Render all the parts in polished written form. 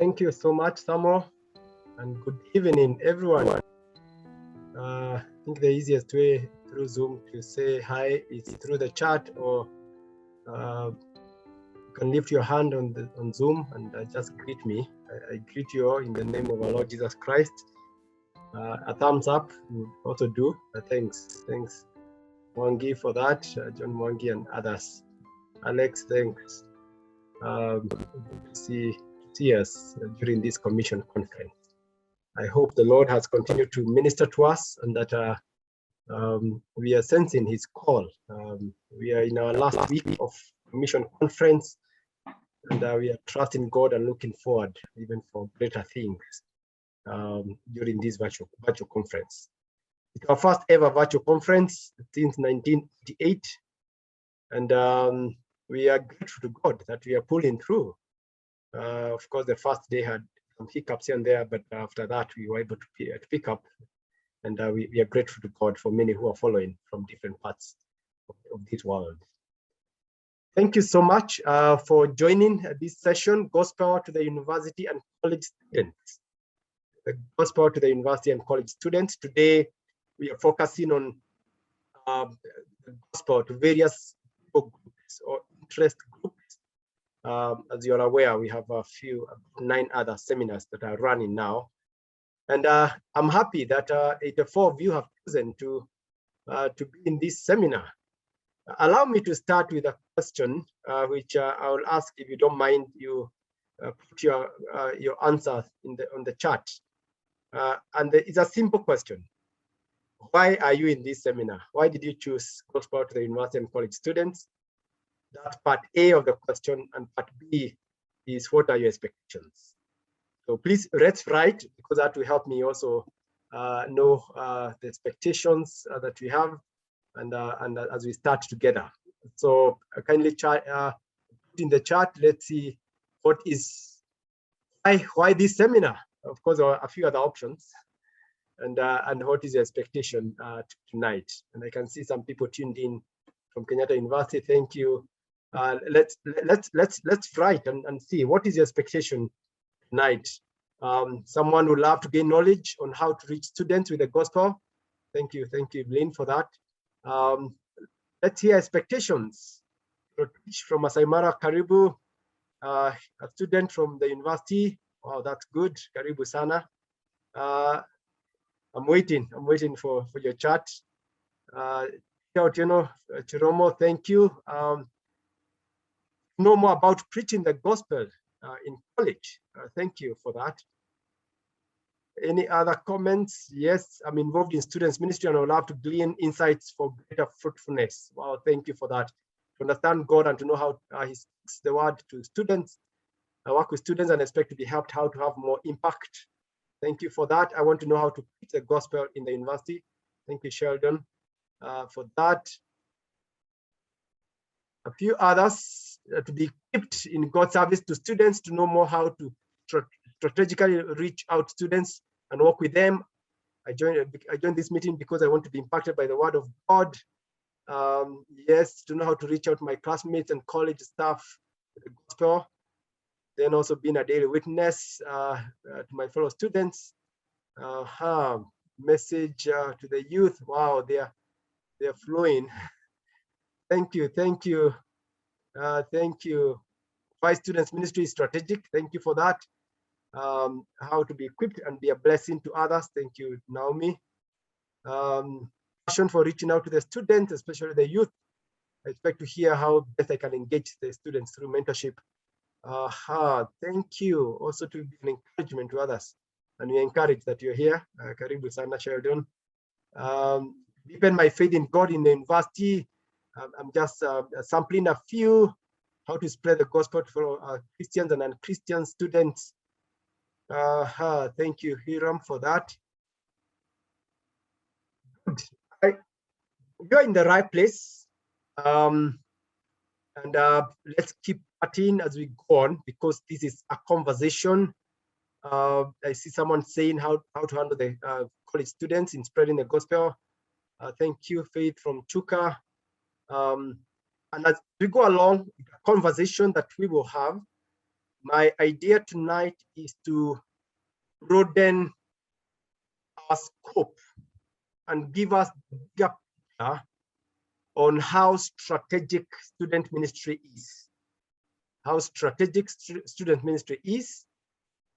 Thank you so much, Samuel, and good evening, everyone. I think the easiest way through Zoom to say hi is through the chat, or you can lift your hand on Zoom and just greet me. I greet you all in the name of our Lord Jesus Christ. A thumbs up would also do. Thanks, Mwangi, for that. John Mwangi and others. Alex, thanks. Good to see us during this commission conference. I hope the Lord has continued to minister to us, and that we are sensing his call. We are in our last week of mission conference, and we are trusting God and looking forward even for greater things during this virtual conference. It's our first ever virtual conference since 1988, and we are grateful to God that we are pulling through. Of course, the first day had some hiccups here and there, but after that we were able to pick up, and we are grateful to God for many who are following from different parts of this world. Thank you so much for joining this session, Gospel to the University and College Students. The Gospel to the University and College Students. Today we are focusing on the gospel to various people groups or interest groups. As you're aware, we have 9 other seminars that are running now. And I'm happy that 84 of you have chosen to be in this seminar. Allow me to start with a question, which I will ask, if you don't mind, you put your answer on the chat. And it's a simple question. Why are you in this seminar? Why did you choose Gospel to the University and College Students? That's part A of the question, and part B is, what are your expectations? So please let's write, because that will help me also know the expectations that we have, and as we start together. So kindly put in the chat. Let's see what is why this seminar. Of course, there are a few other options, and what is your expectation tonight? And I can see some people tuned in from Kenyatta University. Thank you. Let's write and see what is your expectation tonight. Someone would love to gain knowledge on how to reach students with the gospel. Thank you, Evelyn, for that. Let's hear expectations. From Masaimara, Karibu, a student from the university. Wow, that's good. Karibu sana. I'm waiting for your chat. Chiromo, thank you. Know more about preaching the gospel in college. Thank you for that. Any other comments? Yes, I'm involved in students ministry and I would love to glean insights for greater fruitfulness. Wow, thank you for that. To understand God and to know how he speaks the word to students. I work with students and expect to be helped how to have more impact. Thank you for that. I want to know how to preach the gospel in the university. Thank you, Sheldon, for that. A few others, to be equipped in God's service to students, to know more how to strategically reach out students and work with them. I joined this meeting because I want to be impacted by the word of God. Yes, to know how to reach out to my classmates and college staff with the gospel. Then also being a daily witness to my fellow students. Message to the youth. Wow, they're flowing. Thank you. Thank you. Vice Students Ministry is strategic. Thank you for that. How to be equipped and be a blessing to others. Thank you, Naomi. Passion for reaching out to the students, especially the youth. I expect to hear how best I can engage the students through mentorship. Thank you. Also to be an encouragement to others. And we encourage that you're here. Karibu sana, Sheldon. Deepen my faith in God in the university. I'm just sampling a few, how to spread the gospel for Christians and non-Christian students. Thank you, Hiram, for that. Good. You're in the right place. Let's keep partying as we go on, because this is a conversation. I see someone saying how to handle the college students in spreading the gospel. Thank you, Faith from Chuka. And as we go along, the conversation that we will have My idea tonight is to broaden our scope and give us a bigger picture on how strategic student ministry is. How strategic student ministry is,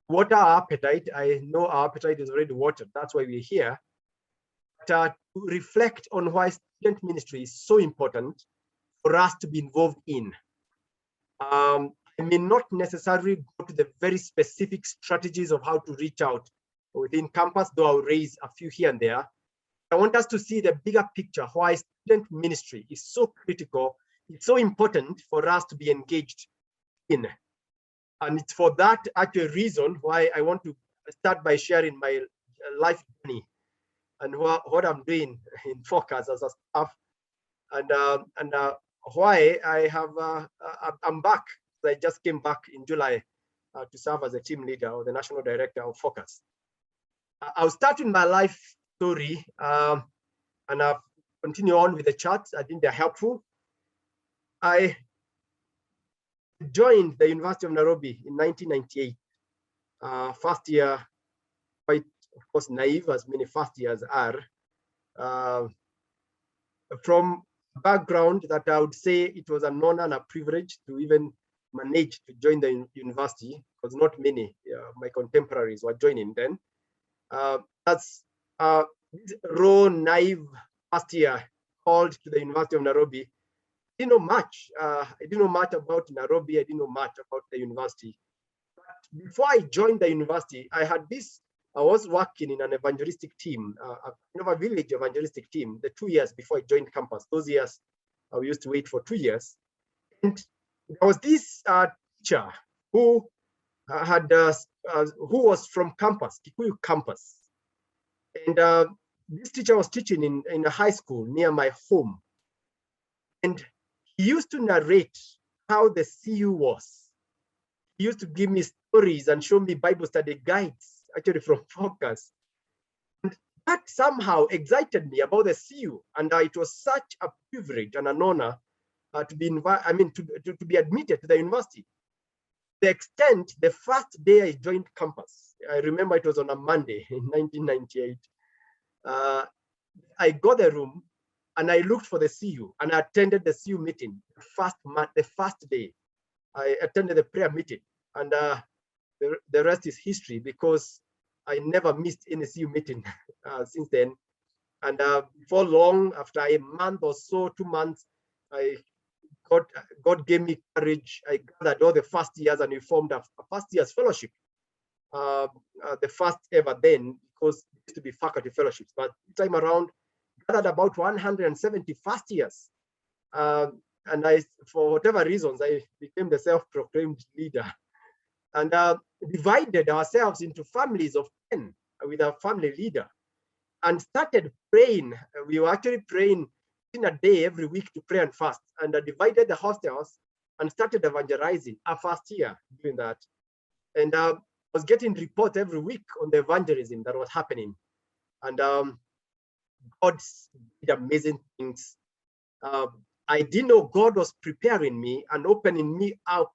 what our appetite. I know our appetite is already watered. That's why we're here. But to reflect on why student ministry is so important for us to be involved in. I may not necessarily go to the very specific strategies of how to reach out within campus, though I'll raise a few here and there. I want us to see the bigger picture, why student ministry is so critical. It's so important for us to be engaged in. And it's for that actual reason why I want to start by sharing my life journey and what I'm doing in Focus as a staff, and why I have I'm back. I just came back in July to serve as a team leader or the national director of Focus. I'll start with my life story, and I'll continue on with the charts. I think they're helpful. I joined the University of Nairobi in 1998. First year, quite of course naive as many first years are. From background that I would say it was an honor and a privilege to even manage to join the university, because not many my contemporaries were joining then. That's raw, naive first year called to the University of Nairobi. I didn't know much. I didn't know much about Nairobi. I didn't know much about the university. But before I joined the university, I was working in an evangelistic team, a village evangelistic team, the 2 years before I joined campus. Those years, we used to wait for 2 years. And there was this teacher who who was from campus, Kikuyu campus. And this teacher was teaching in a high school near my home. And he used to narrate how the CU was. He used to give me stories and show me Bible study guides, actually from Focus. And that somehow excited me about the CU. And it was such a privilege and an honor to be to be admitted to the university. To the extent, the first day I joined campus, I remember it was on a Monday in 1998. I got the room and I looked for the CU and I attended the CU meeting the first day. I attended the prayer meeting, and the rest is history, because I never missed any CU meeting since then. And before long, after a month or so, 2 months, God gave me courage. I gathered all the first years and we formed a first year's fellowship. The first ever then, because it used to be faculty fellowships, but this time around, gathered about 170 first years. And for whatever reasons, I became the self-proclaimed leader, and divided ourselves into families of 10 with a family leader, and started praying. We were actually praying in a day every week to pray and fast, and divided the hostels and started evangelizing our first year doing that. And was getting reports every week on the evangelism that was happening. And God did amazing things. I didn't know God was preparing me and opening me up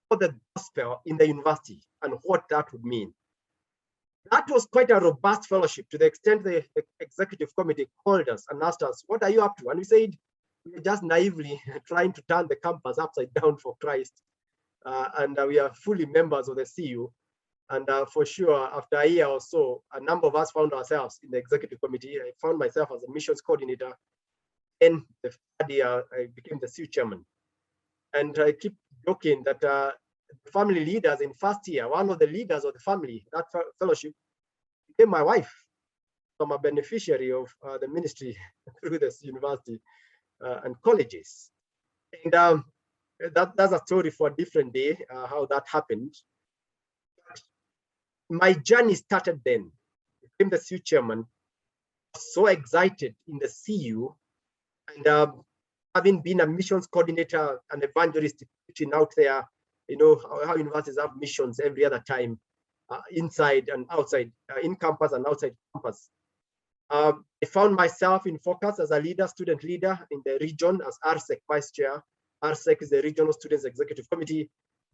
for the gospel in the university and what that would mean. That was quite a robust fellowship, to the extent the executive committee called us and asked us, "What are you up to?" And we said, "We're just naively trying to turn the campus upside down for Christ. And we are fully members of the CU. And for sure, after a year or so, a number of us found ourselves in the executive committee. I found myself as a missions coordinator. In the third year, I became the CU chairman. And I keep joking that family leaders in first year, one of the leaders of the family, that fellowship, became my wife. So I'm a beneficiary of the ministry through this university and colleges. And that's a story for a different day, how that happened. My journey started then. I became the CU chairman. I was so excited in the CU, and having been a missions coordinator and evangelist preaching out there, you know how universities have missions every other time, inside and outside, in campus and outside campus. I found myself in Focus as a leader, student leader in the region as RSEC vice chair. RSEC is the Regional Students Executive Committee.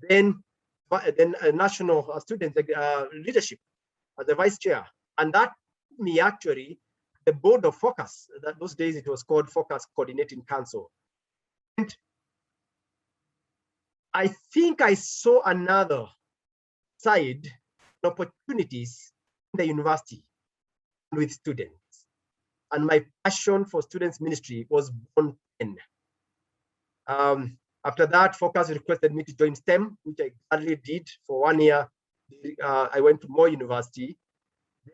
Then then national student leadership as the vice chair. And that me actually the board of Focus. That those days it was called Focus Coordinating Council. And I think I saw another side, opportunities in the university with students. And my passion for students ministry was born then. After that, Focus requested me to join STEM, which I gladly did for 1 year. I went to Moy University.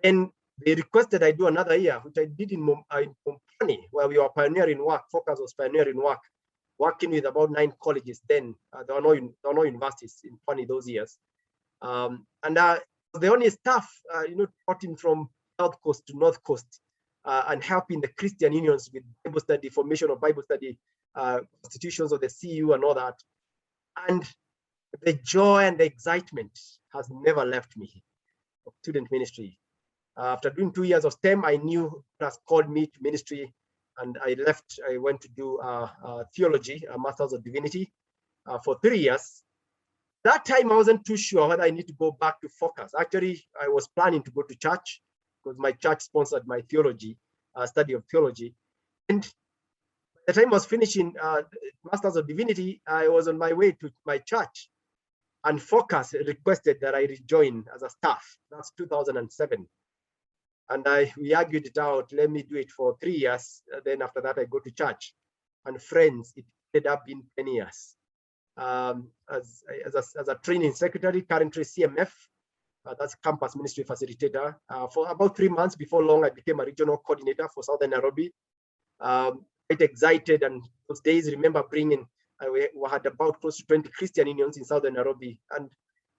Then they requested I do another year, which I did in Mompani, where we were pioneering work. Focus was pioneering work, working with about 9 colleges then. There were no universities in Pony those years. And the only staff, taught in from South Coast to North Coast, and helping the Christian unions with Bible study, formation of Bible study, constitutions of the CU and all that. And the joy and the excitement has never left me of student ministry. After doing 2 years of STEM, I knew it has called me to ministry, and I left. I went to do theology, a Master's of Divinity, for 3 years. That time, I wasn't too sure whether I need to go back to Focus. Actually, I was planning to go to church because my church sponsored my theology, study of theology. And by the time I was finishing Master's of Divinity, I was on my way to my church, and Focus requested that I rejoin as a staff. That's 2007. And we argued it out. Let me do it for 3 years. Then after that, I go to church. And friends, it ended up being 10 years. As a training secretary, currently CMF, that's campus ministry facilitator. For about 3 months before long, I became a regional coordinator for Southern Nairobi. Quite excited, and those days, remember bringing, we had about close to 20 Christian unions in Southern Nairobi, and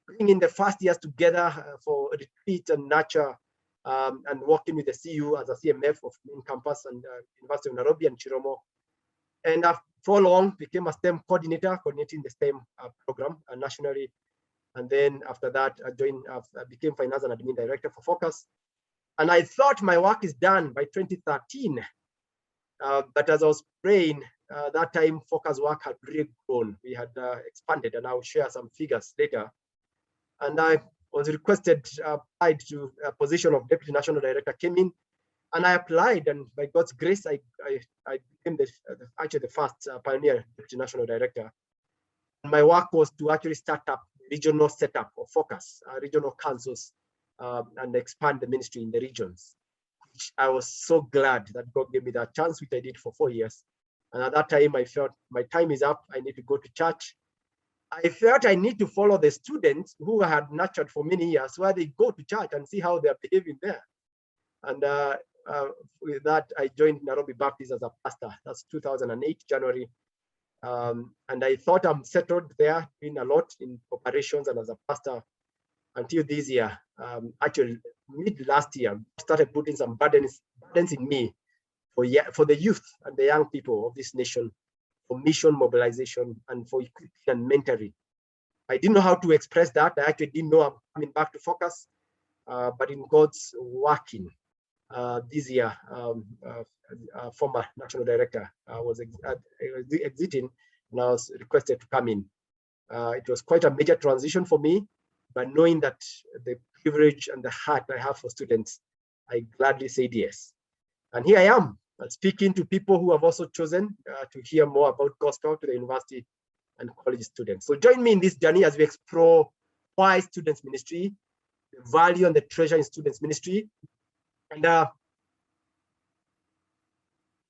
bringing the first years together for retreat and nurture, and working with the CU as a CMF of main campus and University of Nairobi and Chiromo. And for long, became a STEM coordinator, coordinating the STEM program nationally. And then after that, I became finance and admin director for Focus. And I thought my work is done by 2013. But as I was praying, that time Focus work had really grown. We had expanded, and I'll share some figures later. And I was requested, applied to a position of deputy national director, came in, and I applied, and by God's grace, I became actually the first pioneer deputy national director. And my work was to actually start up regional setup of Focus, regional councils, and expand the ministry in the regions. Which I was so glad that God gave me that chance, which I did for 4 years. And at that time, I felt my time is up. I need to go to church. I felt I need to follow the students who I had nurtured for many years, where they go to church and see how they're behaving there. And with that, I joined Nairobi Baptist as a pastor. That's 2008, January. And I thought I'm settled there, doing a lot in operations and as a pastor until this year. Actually, mid last year, started putting some burdens in me for the youth and the young people of this nation, for mission mobilization and for equipping and mentoring. I didn't know how to express that. I actually didn't know I'm coming back to Focus, but in God's working, this year, former national director was exiting, and I was requested to come in. It was quite a major transition for me, but knowing that the privilege and the heart I have for students, I gladly said yes. And here I am, speaking to people who have also chosen to hear more about gospel to the university and college students. So join me in this journey as we explore why students ministry, the value and the treasure in students ministry. And have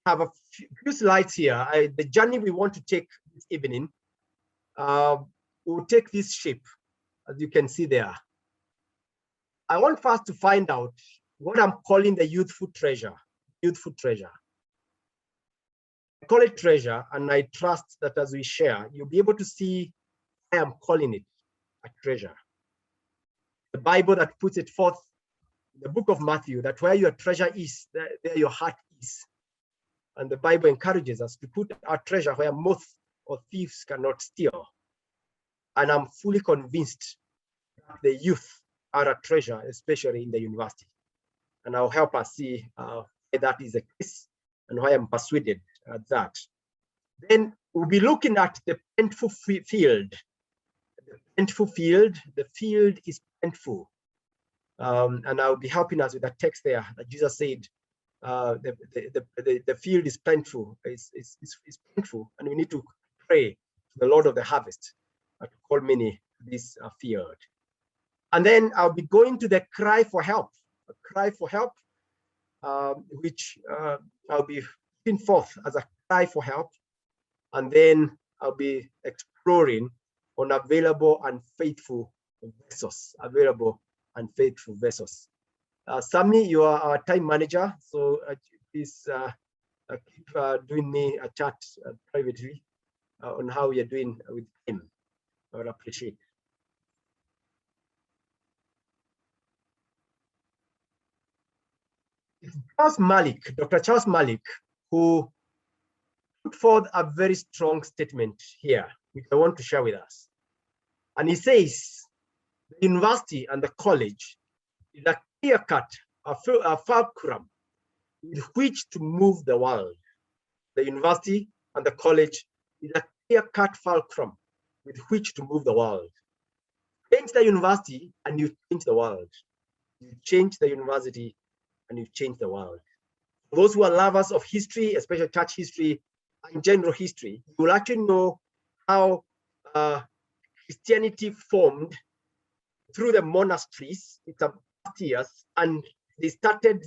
a few slides here. The journey we want to take this evening will take this shape, as you can see there. I want first to find out what I'm calling the youthful treasure. Youthful treasure. I call it treasure, and I trust that as we share, you'll be able to see why I'm calling it a treasure. The Bible that puts it forth, the book of Matthew, that where your treasure is, there your heart is. And the Bible encourages us to put our treasure where moth or thieves cannot steal. And I'm fully convinced that the youth are a treasure, especially in the university. And I'll help us see why that is the case and why I'm persuaded that. Then we'll be looking at the plentiful field, the plentiful field. The field is plentiful. And I'll be helping us with that text there that Jesus said, the field is plentiful. It's plentiful, and we need to pray to the Lord of the harvest to call many to this field. And then I'll be going to the cry for help, a cry for help, which I'll be putting forth as a cry for help. And then I'll be exploring on available and faithful vessels, available and faithful vessels. Sammy, you are our time manager, so please keep doing me a chat privately on how you're doing with him. I would appreciate it. Charles Malik, Dr. Charles Malik, who put forth a very strong statement here, which I want to share with us. And he says, the university and the college is a clear-cut, a fulcrum with which to move the world. The university and the college is a clear-cut fulcrum with which to move the world. Change the university and you change the world. You change the university and you change the world. For those who are lovers of history, especially church history and general history, you will actually know how Christianity formed through the monasteries. It's a years, and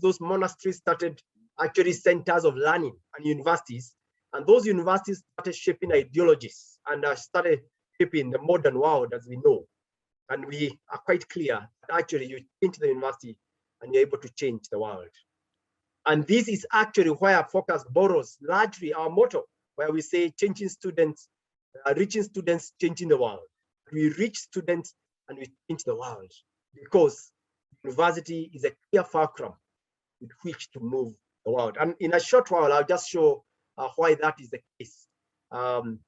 those monasteries started actually centers of learning and universities, and those universities started shaping ideologies and started shaping the modern world as we know. And we are quite clear that actually you change the university and you're able to change the world. And this is actually where focus borrows largely our motto, where we say changing students, reaching students, changing the world. We reach students and we change the world, because university is a clear fulcrum with which to move the world. And in a short while, I'll just show why that is the case in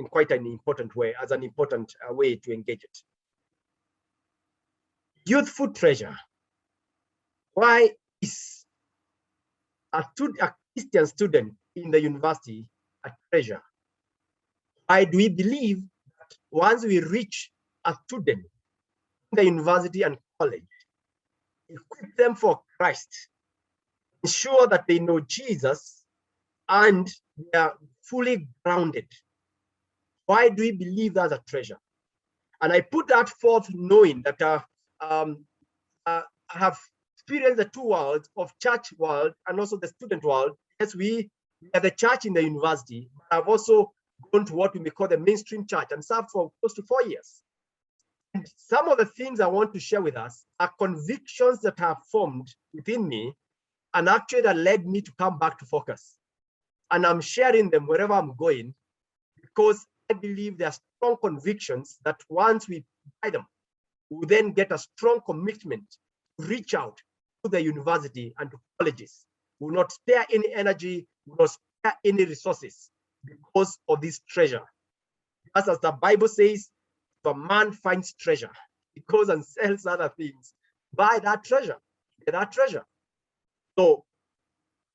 quite an important way, as an important way to engage it. Youthful treasure. Why is a Christian student in the university a treasure? Why do we believe that once we reach a student in the university and college, equip them for Christ, ensure that they know Jesus and they are fully grounded? Why do we believe that's a treasure? And I put that forth knowing that I have experienced the two worlds of church world and also the student world. Yes, we are the church in the university, but I've also gone to what we may call the mainstream church and served for close to 4 years. And some of the things I want to share with us are convictions that have formed within me and actually that led me to come back to focus. And I'm sharing them wherever I'm going, because I believe there are strong convictions that once we buy them, we then get a strong commitment to reach out to the university and to colleges. We will not spare any energy, we will not spare any resources because of this treasure. As the Bible says, if a man finds treasure, he goes and sells other things, buy that treasure, get that treasure. So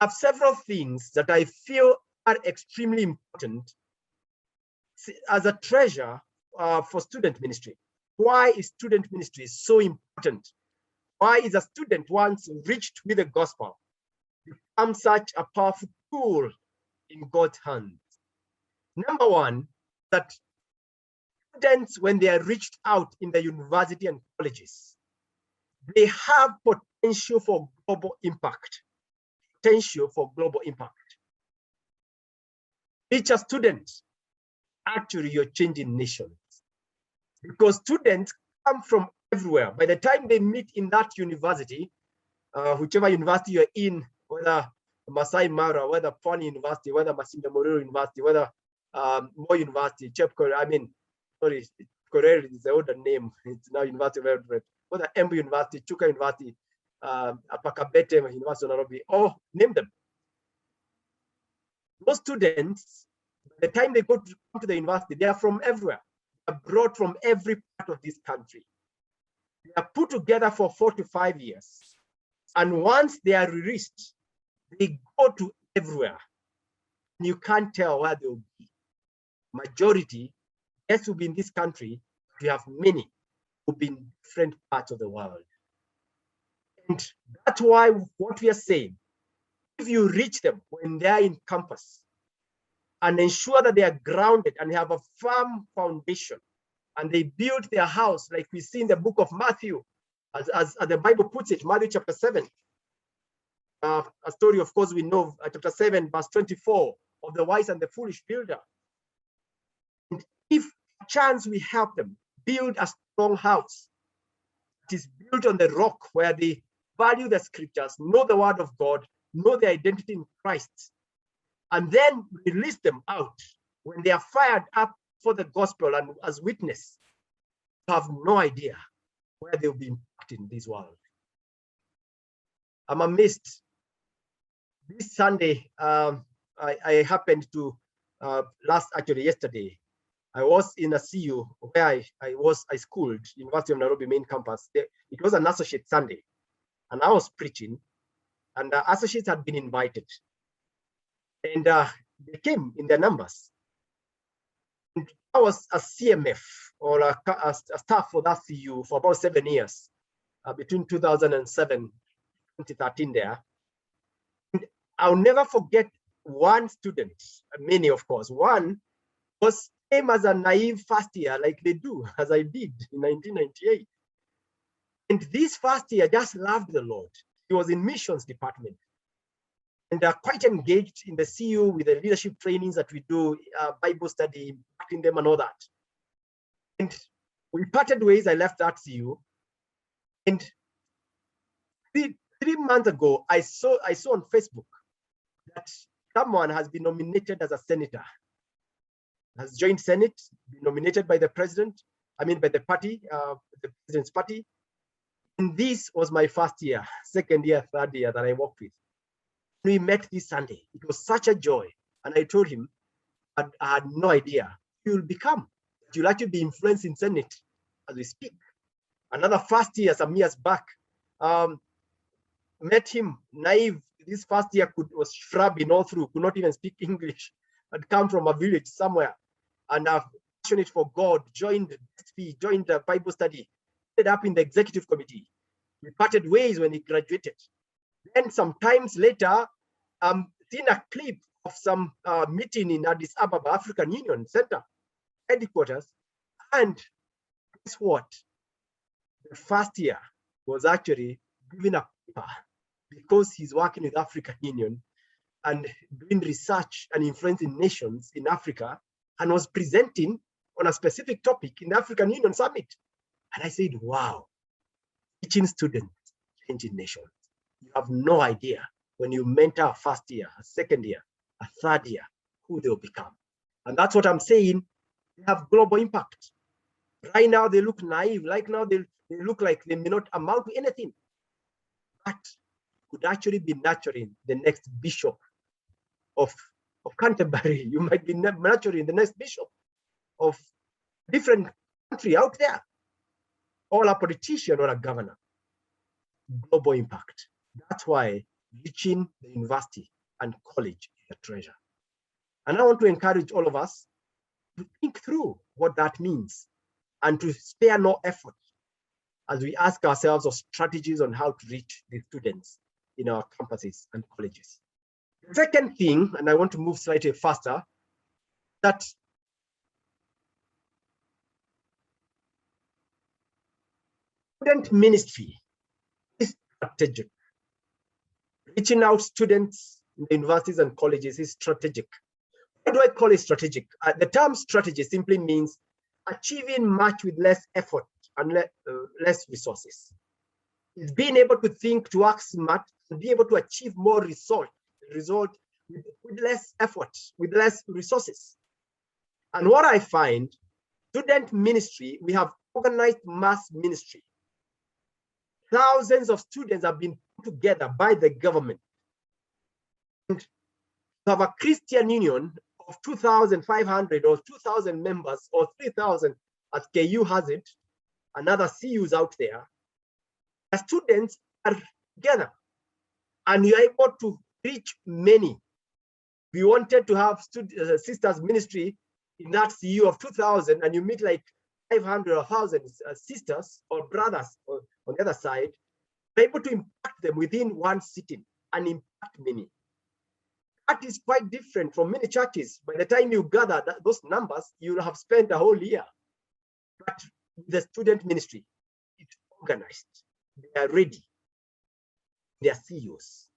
I have several things that I feel are extremely important as a treasure for student ministry. Why is student ministry so important? Why is a student, once reached with the gospel, become such a powerful tool in God's hands? Number one, that students, when they are reached out in the university and colleges, they have potential for global impact. Potential for global impact. Reach a student, actually you're changing nations, because students come from everywhere. By the time they meet in that university, whichever university you're in, whether Masai Mara, whether Pwani University, whether Masinda Morero University, whether Moi University, Koreri is the older name, it's now University of Eldoret, whether Embu University, Chuka University, Apakabete University of Nairobi, or name them. Those students, by the time they come to the university, they are from everywhere. They are brought from every part of this country. They are put together for 4 to 5 years. And once they are released, they go to everywhere. And you can't tell where they'll be. Majority yes, we'll be in this country, we have many who've been in different parts of the world. And that's why what we are saying, if you reach them when they are in campus and ensure that they are grounded and have a firm foundation, and they build their house like we see in the book of Matthew, as the Bible puts it, Matthew chapter 7. A story, of course, we know, chapter 7, verse 24, of the wise and the foolish builder. And if chance we help them build a strong house, it is built on the rock where they value the scriptures, know the word of God, know their identity in Christ, and then release them out when they are fired up for the gospel and as witness, you have no idea where they'll be impacted in this world. I'm amazed. This Sunday, I happened to, yesterday, I was in a CU where I schooled, University of Nairobi main campus. It was an associate Sunday, and I was preaching, and the associates had been invited. And they came in their numbers. And I was a CMF, or a staff for that CU for about 7 years, between 2007 and 2013 there. And I'll never forget one student, many of course. One was came as a naive first year, like they do, as I did in 1998. And this first year just loved the Lord. He was in missions department. And quite engaged in the CU with the leadership trainings that we do, Bible study, backing them and all that. And we parted ways. I left that CU. And three months ago, I saw on Facebook that someone has been nominated as a senator, has joined Senate, been nominated by the president, by the party, the president's party. And this was my first year, second year, third year that I worked with. We met this Sunday. It was such a joy. And I told him, I had no idea he will become. You'll actually be influenced in Senate as we speak. Another first year, some years back, met him naive. This first year was shrubbing all through, could not even speak English, had come from a village somewhere, and passionate for God, joined the Bible study, ended up in the executive committee. We parted ways when he graduated. Then some times later, seen a clip of some meeting in Addis Ababa, African Union Center, headquarters. And guess what? The first year was actually given a paper because he's working with African Union and doing research and influencing nations in Africa, and was presenting on a specific topic in the African Union Summit. And I said, wow, teaching students, changing nations. You have no idea when you mentor a first year, a second year, a third year, who they'll become. And that's what I'm saying. They have global impact. Right now, they look naive. Right now, they look like they may not amount to anything, but could actually be nurturing the next bishop of Canterbury. You might be nurturing the next bishop of a different country out there, or a politician or a governor. Global impact. That's why reaching the university and college is a treasure. And I want to encourage all of us to think through what that means and to spare no effort as we ask ourselves of strategies on how to reach the students in our campuses and colleges. The second thing, and I want to move slightly faster, that student ministry is strategic. Reaching out students in the universities and colleges is strategic. Why do I call it strategic? The term strategy simply means achieving much with less effort and less resources. It's being able to think, to act smart, to be able to achieve more result with less effort, with less resources. And what I find, student ministry, we have organized mass ministry. Thousands of students have been put together by the government. And to have a Christian union of 2,500 or 2,000 members or 3,000, as KU has it, and other CUs out there, the students are together and you are able to reach many. We wanted to have sisters ministry in that CU of 2,000 and you meet like 500 or 1,000 sisters or brothers on the other side, you're able to impact them within one sitting and impact many. That is quite different from many churches. By the time you gather those numbers, you'll have spent a whole year. But the student ministry, it's organized. They are ready. They are CEOs.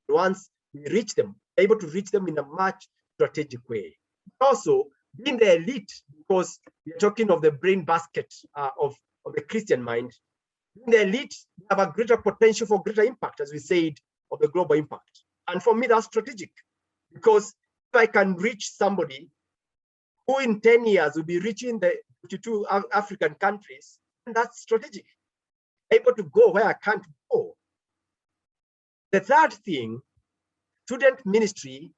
Once we reach them, we're able to reach them in a much strategic way. Also, being the elite, because we're talking of the brain basket of the Christian mind, being the elite, we have a greater potential for greater impact, as we said, of the global impact. And for me, that's strategic, because if I can reach somebody who in 10 years will be reaching the 52 African countries, and that's strategic. Able to go where I can't go. The third thing, student ministry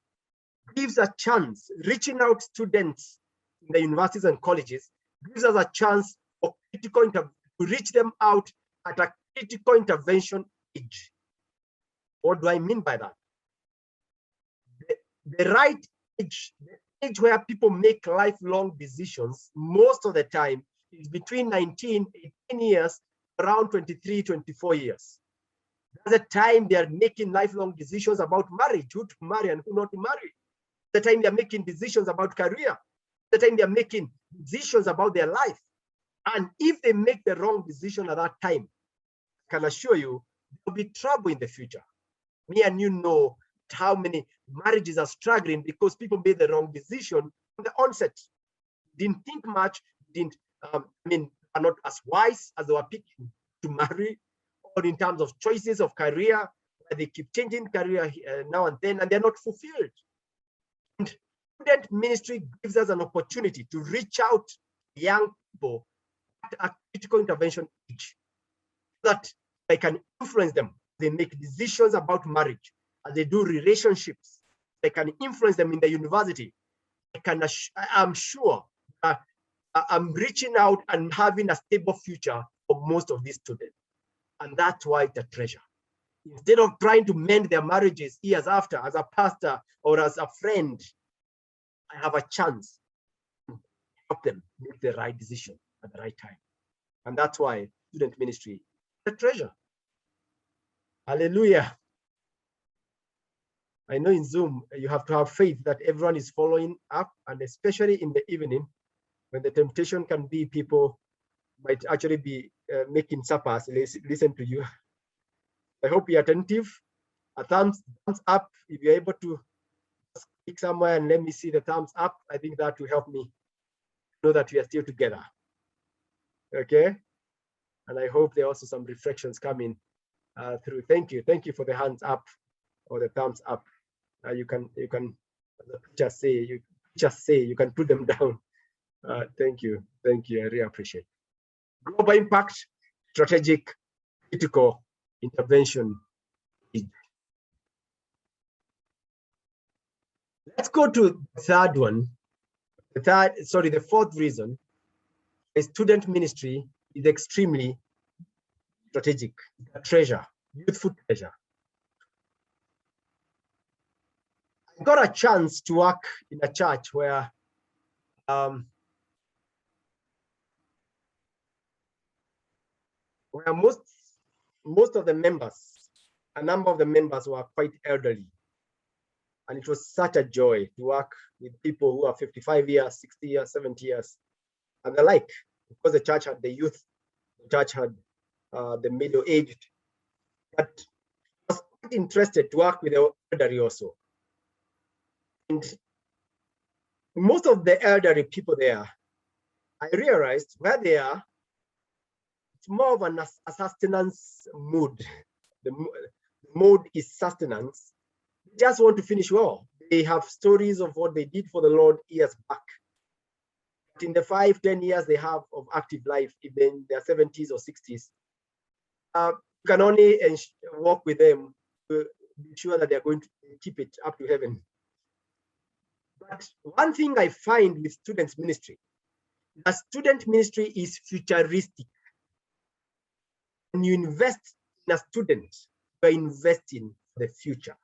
gives a chance, reaching out students in the universities and colleges, gives us a chance for to reach them out at a critical intervention age. What do I mean by that? The right age, the age where people make lifelong decisions, most of the time is between 19, 18 years, around 23, 24 years. That's the time they are making lifelong decisions about marriage, who to marry and who not to marry. The time they're making decisions about career. The time they're making decisions about their life. And if they make the wrong decision at that time, I can assure you, there'll be trouble in the future. Me and you know how many marriages are struggling because people made the wrong decision from the onset. Didn't think much, are not as wise as they were picking to marry, or in terms of choices of career, where they keep changing career now and then, and they're not fulfilled. And student ministry gives us an opportunity to reach out to young people at a critical intervention age, so that I can influence them. They make decisions about marriage, as they do relationships. I can influence them in the university. I'm sure that I'm reaching out and having a stable future for most of these students. And that's why it's a treasure. Instead of trying to mend their marriages years after, as a pastor or as a friend, I have a chance to help them make the right decision at the right time. And that's why student ministry is a treasure. Hallelujah. I know in Zoom, you have to have faith that everyone is following up, and especially in the evening, when the temptation can be people might actually be making suppers, listen to you. I hope you're attentive. A thumbs up if you're able to click somewhere and let me see the thumbs up. I think that will help me know that we are still together. Okay, and I hope there are also some reflections coming through. Thank you for the hands up or the thumbs up. You can just say you can put them down. Thank you, I really appreciate it. Global impact, strategic, critical intervention. Let's go to the third one. The fourth reason is student ministry is extremely strategic, a treasure, youthful treasure. I got a chance to work in a church where most of the members, a number of the members were quite elderly. And it was such a joy to work with people who are 55 years, 60 years, 70 years, and the like, because the church had the youth, the church had the middle-aged, but I was quite interested to work with the elderly also. And most of the elderly people there, I realized where they are, it's more of a sustenance mood. The mood is sustenance. They just want to finish well. They have stories of what they did for the Lord years back. But in the 5-10 years they have of active life, even in their 70s or 60s, you can only walk with them to be sure that they're going to keep it up to heaven. But one thing I find with students ministry, that student ministry is futuristic. When you invest in a student, you're investing for the future.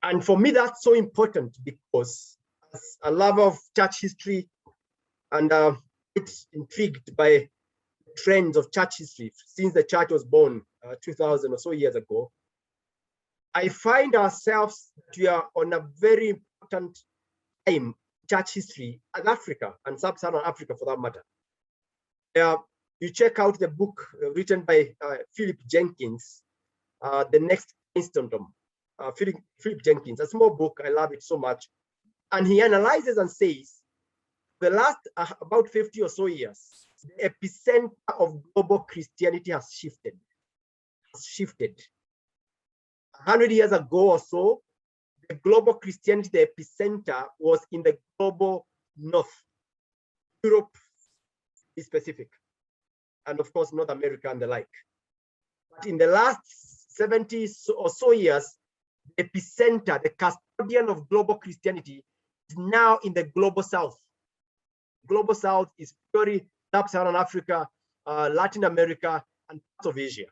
And for me, that's so important because as a lover of church history and it's intrigued by trends of church history since the church was born 2000 or so years ago, I find ourselves that we are on a very important time, church history, in Africa and sub-Saharan Africa for that matter. You check out the book written by Philip Jenkins, The Next Christendom. Philip Jenkins, a small book, I love it so much. And he analyzes and says, the last about 50 or so years, the epicenter of global Christianity has shifted. 100 years ago or so, the global Christianity, the epicenter was in the global north, Europe is specific, and of course, North America and the like. But in the last 70 or so years, the epicenter, the custodian of global Christianity is now in the global south. Global south is purely sub-Saharan Africa, Latin America, and parts of Asia.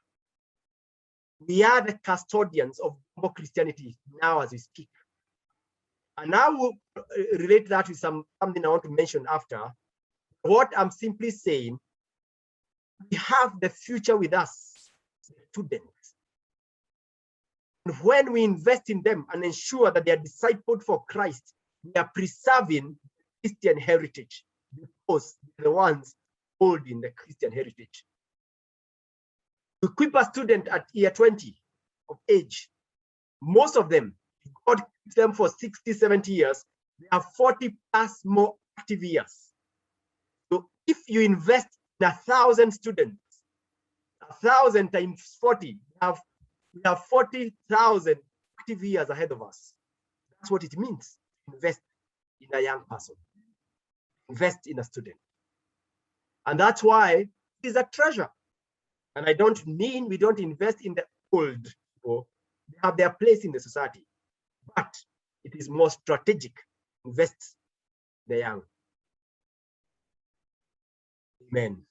We are the custodians of global Christianity now as we speak. And I will relate that with something I want to mention after. What I'm simply saying, we have the future with us, students. And when we invest in them and ensure that they are discipled for Christ, we are preserving Christian heritage because they're the ones holding the Christian heritage. To equip a student at year 20 of age, most of them, God keeps them for 60, 70 years, they have 40 plus more active years. So if you invest in 1,000 students, 1,000 times 40, we have 40,000 active years ahead of us. That's what it means. Invest in a young person. Invest in a student. And that's why it is a treasure. And I don't mean we don't invest in the old people. They have their place in the society. But it is more strategic. Invest in the young. Amen.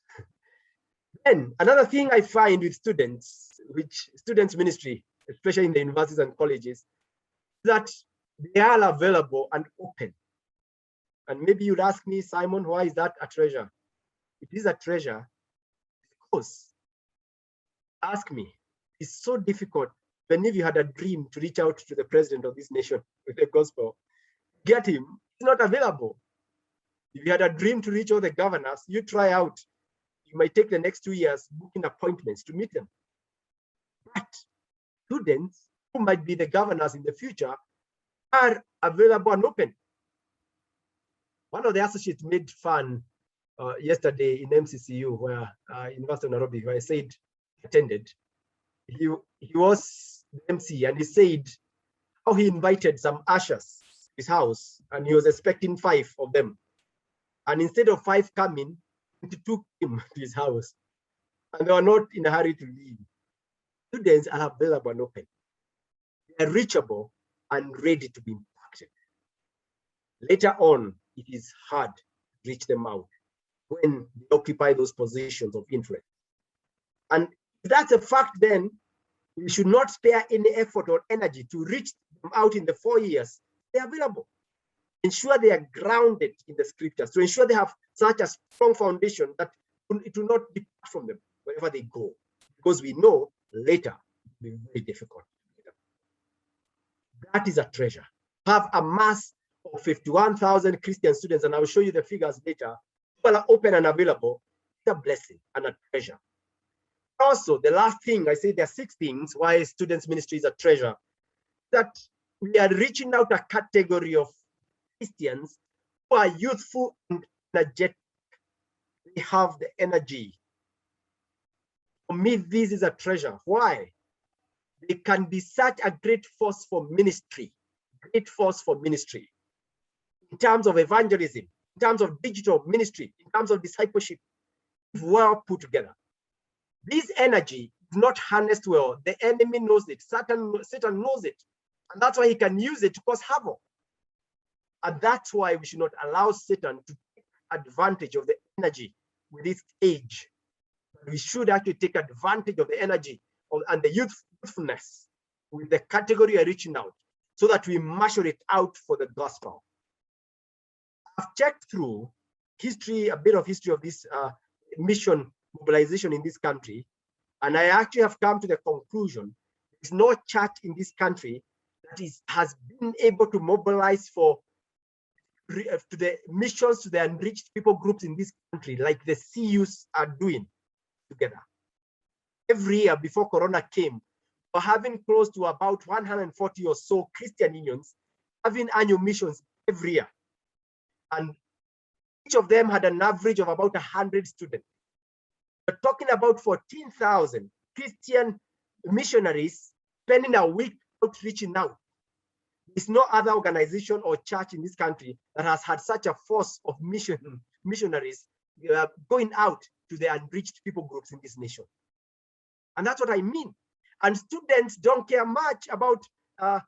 Then another thing I find with students, which students ministry, especially in the universities and colleges, that they are available and open. And maybe you'd ask me, Simon, why is that a treasure? It is a treasure because, ask me, it's so difficult. Even if you had a dream to reach out to the president of this nation with the gospel, get him, he's not available. If you had a dream to reach all the governors, you try out. You might take the next 2 years booking appointments to meet them. But students who might be the governors in the future are available and open. One of the associates made fun yesterday in MCCU, where University of Nairobi, where I said attended. He was the MC, and he said how he invited some ushers to his house, and he was expecting 5 of them. And instead of 5 coming, 22 came to his house, and they were not in a hurry to leave. Students are available and open. They are reachable and ready to be impacted. Later on, it is hard to reach them out when they occupy those positions of influence. And if that's a fact, then we should not spare any effort or energy to reach them out in the 4 years. They're available. Ensure they are grounded in the scriptures, to ensure they have such a strong foundation that it will not depart from them wherever they go, because we know later it will be very difficult. That is a treasure. Have a mass of 51,000 Christian students, and I will show you the figures later, who are open and available. It's a blessing and a treasure. Also, the last thing, I say there are 6 things why students ministry is a treasure, that we are reaching out a category of Christians who are youthful and energetic. They have the energy. For me, this is a treasure. Why? They can be such a great force for ministry, in terms of evangelism, in terms of digital ministry, in terms of discipleship, well put together. This energy is not harnessed well. The enemy knows it. Satan knows it. And that's why he can use it to cause havoc. And that's why we should not allow Satan to take advantage of the energy with this age. We should actually take advantage of the energy and the youthfulness with the category you're reaching out. so that we marshal it out for the gospel. I've checked through history, a bit of history of this mission mobilization in this country, and I actually have come to the conclusion there's no church in this country that has been able to mobilize to the missions to the unreached people groups in this country like the CUs are doing together. Every year before Corona came, we're having close to about 140 or so Christian unions having annual missions every year. And each of them had an average of about 100 students. We're talking about 14,000 Christian missionaries spending a week out reaching out. There's no other organization or church in this country that has had such a force of missionaries going out to the unreached people groups in this nation. And that's what I mean. And students don't care much about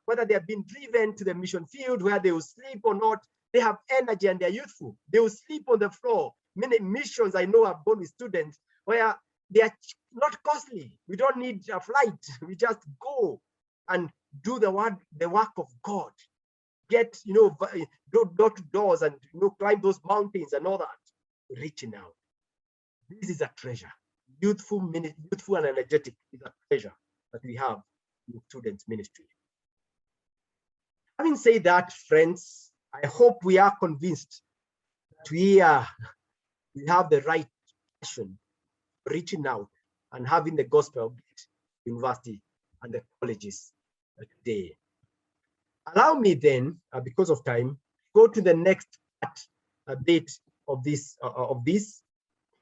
whether they have been driven to the mission field, where they will sleep or not. They have energy and they're youthful. They will sleep on the floor. Many missions I know have gone with students where they are not costly. We don't need a flight. We just go and do the work of God. Get, door to doors and climb those mountains and all that. Reaching out. This is a treasure. Youthful and energetic is a treasure that we have in students ministry. Having said that, friends, I hope we are convinced that we have the right passion for reaching out and having the gospel get university and the colleges today. Allow me then, because of time, go to the next bit of this,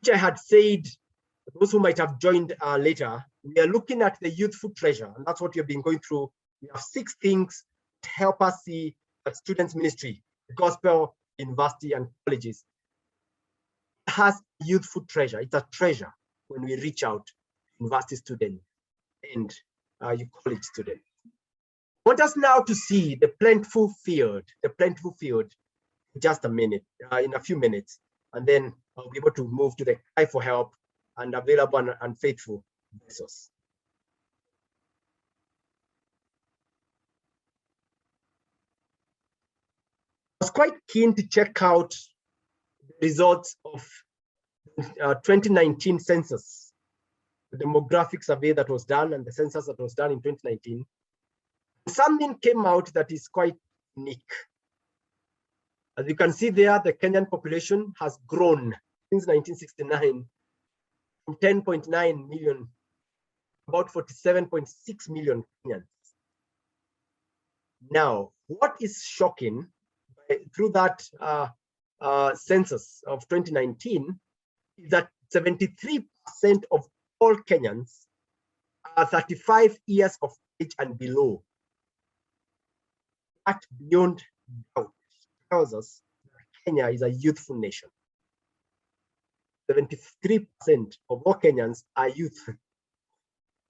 which I had said. Those who might have joined later, we are looking at the youthful treasure, and that's what we've been going through. We have 6 things to help us see that students ministry, the gospel, university, and colleges has youthful treasure. It's a treasure when we reach out to university students and you college students. I want us now to see the plentiful field, in just a minute, in a few minutes, and then I'll be able to move to the cry for help and available and faithful vessels. I was quite keen to check out the results of 2019 census, the demographic survey that was done and the census that was done in 2019. Something came out that is quite unique. As you can see there, the Kenyan population has grown since 1969 from 10.9 million, about 47.6 million Kenyans. Now, what is shocking through that census of 2019 is that 73% of all Kenyans are 35 years of age and below. That beyond doubt tells us that Kenya is a youthful nation. 73% of all Kenyans are youth,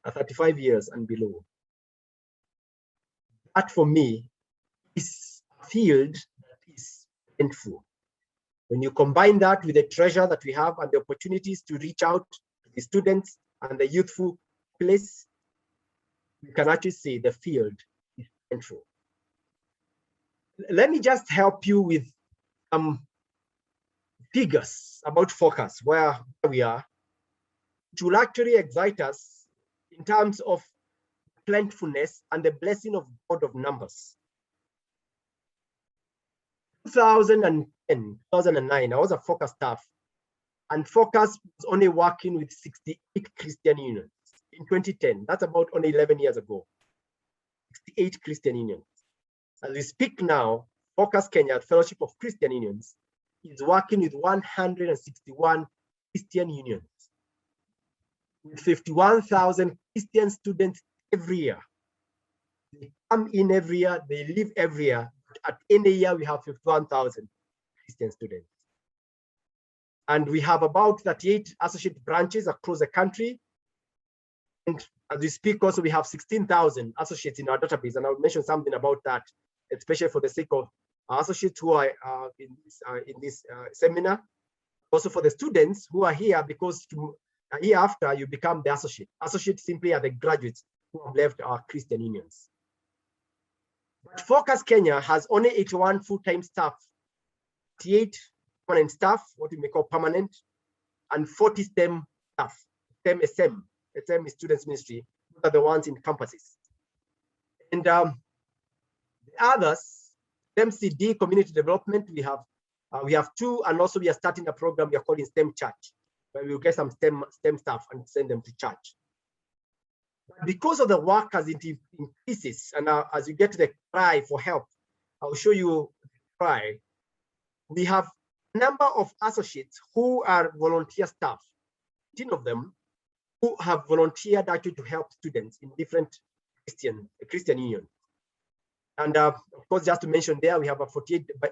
are 35 years and below. That for me is a field that is painful. When you combine that with the treasure that we have and the opportunities to reach out to the students and the youthful place, you can actually say the field is painful. Let me just help you with some figures about focus, where we are, which will actually excite us in terms of plentifulness and the blessing of God of numbers. 2010, 2009, I was a Focus staff, and Focus was only working with 68 Christian unions. In 2010, that's about only 11 years ago, 68 Christian unions. As we speak now, Focus Kenya, Fellowship of Christian Unions, is working with 161 Christian unions, with 51,000 Christian students every year. They come in every year, they leave every year. At any year, we have 51,000 Christian students. And we have about 38 associate branches across the country. And as we speak, also, we have 16,000 associates in our database. And I'll mention something about that, especially for the sake of our associates who are in this seminar. Also for the students who are here, because a year after you become the associate. Associates simply are the graduates who have left our Christian unions. But Focus Kenya has only 81 full-time staff, 38 permanent staff, what we may call permanent, and 40 STEM staff. STEM is Students Ministry. Those are the ones in campuses. And the others, MCD, Community Development, we have two, and also we are starting a program we are calling STEM Church, where we will get some STEM staff and send them to church. But because of the work as it increases, and as you get to the cry for help, I'll show you the cry. We have a number of associates who are volunteer staff, 10 of them, who have volunteered actually to help students in different Christian union. And of course, just to mention there, we have a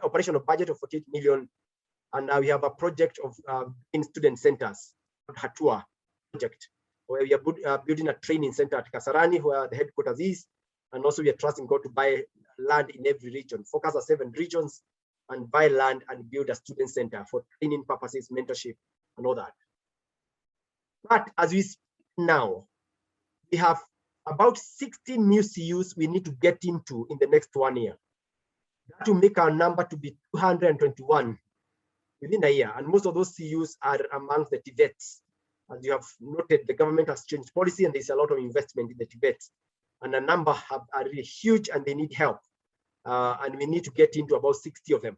operational budget of 48 million, and we have a project of in student centers, Hatua project, where we are building a training center at Kasarani, where the headquarters is, and also we are trusting God to buy land in every region, focus on 7 regions, and buy land and build a student center for training purposes, mentorship, and all that. But as we speak now, we have about 60 new CUs we need to get into in the next 1 year. That will make our number to be 221 within a year. And most of those CUs are amongst the Tibets. As you have noted, the government has changed policy and there's a lot of investment in the Tibet. And a number are really huge and they need help. And we need to get into about 60 of them.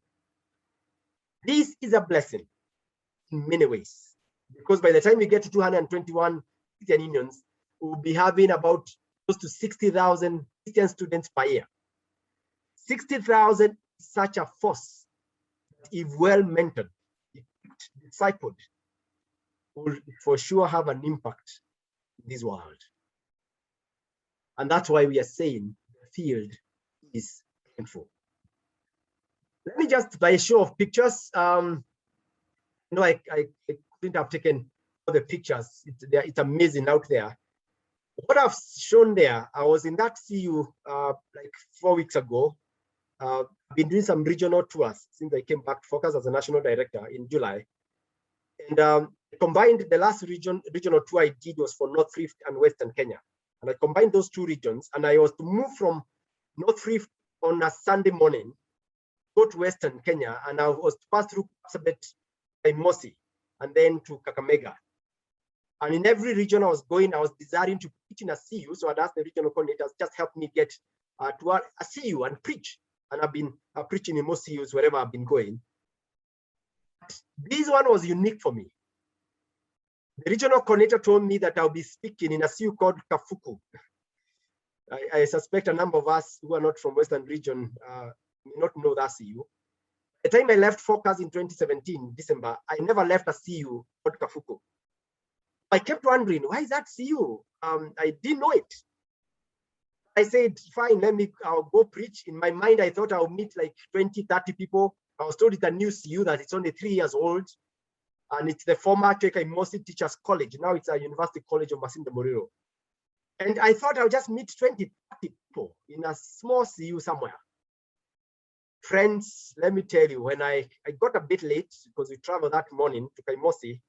This is a blessing in many ways, because by the time we get to 221 Christian unions, we'll be having about close to 60,000 Christian students per year. 60,000 is such a force that, if well mentored, discipled, will for sure have an impact in this world. And that's why we are saying the field is painful. Let me just, by a show of pictures, I couldn't have taken all the pictures. It's amazing out there. What I've shown there, I was in that CU like 4 weeks ago. I've been doing some regional tours since I came back to Focus as a national director in July. And combined, the last regional tour I did was for North Rift and Western Kenya. And I combined those two regions, and I was to move from North Rift on a Sunday morning, go to Western Kenya, and I was to pass through Kapsabet by Mosi, and then to Kakamega. And in every region I was going, I was desiring to preach in a CU, so I'd ask the regional coordinators, just help me get to a CU and preach. And I've been preaching in most CUs wherever I've been going. This one was unique for me. The regional coordinator told me that I'll be speaking in a CU called Kafuku. I suspect a number of us who are not from Western region may not know that CU. The time I left Focus in 2017, December, I never left a CU called Kafuku. I kept wondering, why is that CU? I didn't know it. I said, fine, I'll go preach. In my mind, I thought I'll meet like 20, 30 people. I was told it's a new CU, that it's only 3 years old. And it's the former Cheka Imosi Teachers College. Now it's a University College of Masinde Muliro. And I thought I'll just meet 20, 30 people in a small CU somewhere. Friends, let me tell you, when I got a bit late because we traveled that morning to Kaimosi,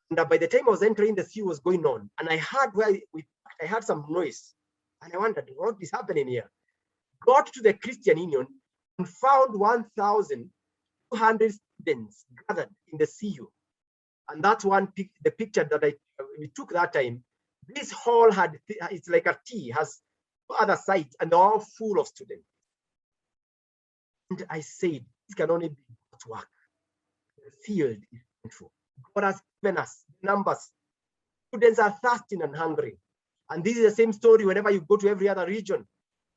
and by the time I was entering, the CU was going on, and I heard I heard some noise, and I wondered what is happening here. Got to the Christian Union and found 1,200 students gathered in the CU, and that's the picture that we took that time. This hall it's like a T, has two other sides, and they're all full of students. And I said, this can only be God's work. The field is painful. God has given us numbers. Students are thirsting and hungry. And this is the same story whenever you go to every other region.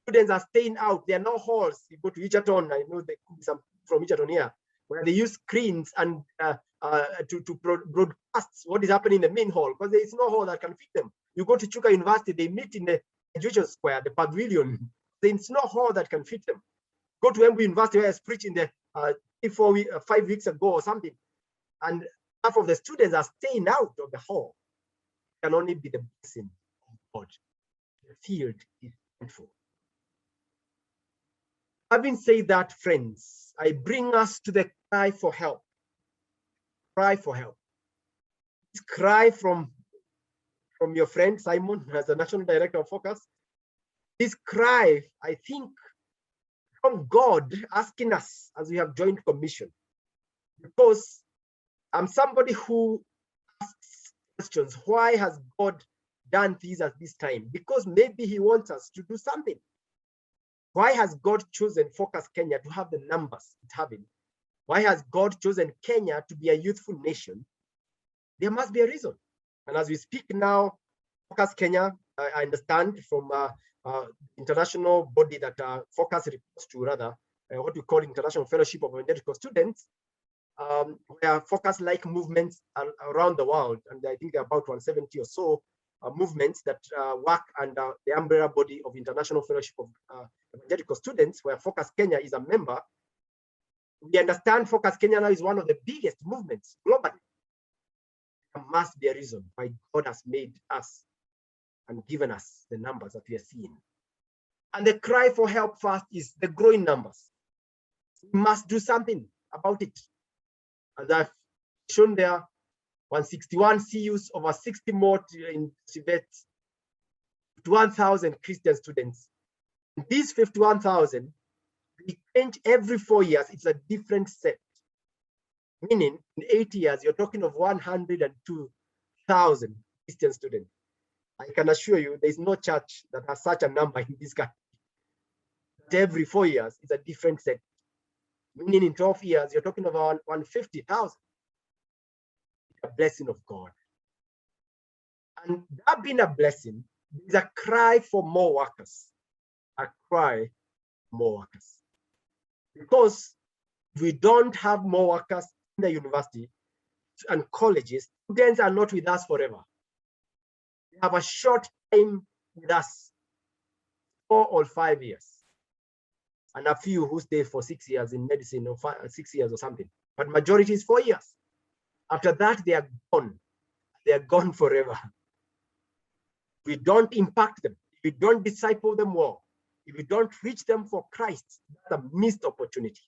Students are staying out. There are no halls. You go to Egerton, I know there could be some from Egerton here, where they use screens and to broadcast what is happening in the main hall, because there is no hall that can fit them. You go to Chuka University, they meet in the Graduation Square, the pavilion. There is no hall that can fit them. Go to Embu University, where I was preaching there 5 weeks ago or something, and half of the students are staying out of the hall. It can only be the blessing of God. The field is painful. Having said that, friends, I bring us to the cry for help. Cry for help. This cry from your friend Simon as the National Director of Focus. This cry, I think, from God asking us as we have joined commission, because I'm somebody who asks questions. Why has God done things at this time? Because maybe he wants us to do something. Why has God chosen Focus Kenya to have the numbers it's having? Why has God chosen Kenya to be a youthful nation? There must be a reason. And as we speak now, Focus Kenya, I understand from international body that Focus reports to, rather, what we call International Fellowship of Evangelical Students, where Focus-like movements around the world, and I think there are about 170 or so movements that work under the umbrella body of International Fellowship of Evangelical Students, where Focus Kenya is a member. We understand Focus Kenya now is one of the biggest movements globally. There must be a reason why God has made us and given us the numbers that we are seeing. And the cry for help first is the growing numbers. We must do something about it. As I've shown there, 161 CUs, over 60 more in Tibet, 51,000 Christian students. These 51,000, we change every 4 years. It's a different set. Meaning, in 8 years, you're talking of 102,000 Christian students. I can assure you, there is no church that has such a number in this country. Every 4 years, it's a different set. Meaning, in 12 years, you're talking about 150,000. A blessing of God. And that being a blessing, there's a cry for more workers. A cry for more workers. Because if we don't have more workers in the university and colleges, students are not with us forever. They have a short time with us, 4 or 5 years. And a few who stay for 6 years in medicine, or 6 years or something. But majority is 4 years. After that, they are gone. They are gone forever. We don't impact them. If we don't disciple them well, if we don't reach them for Christ, that's a missed opportunity.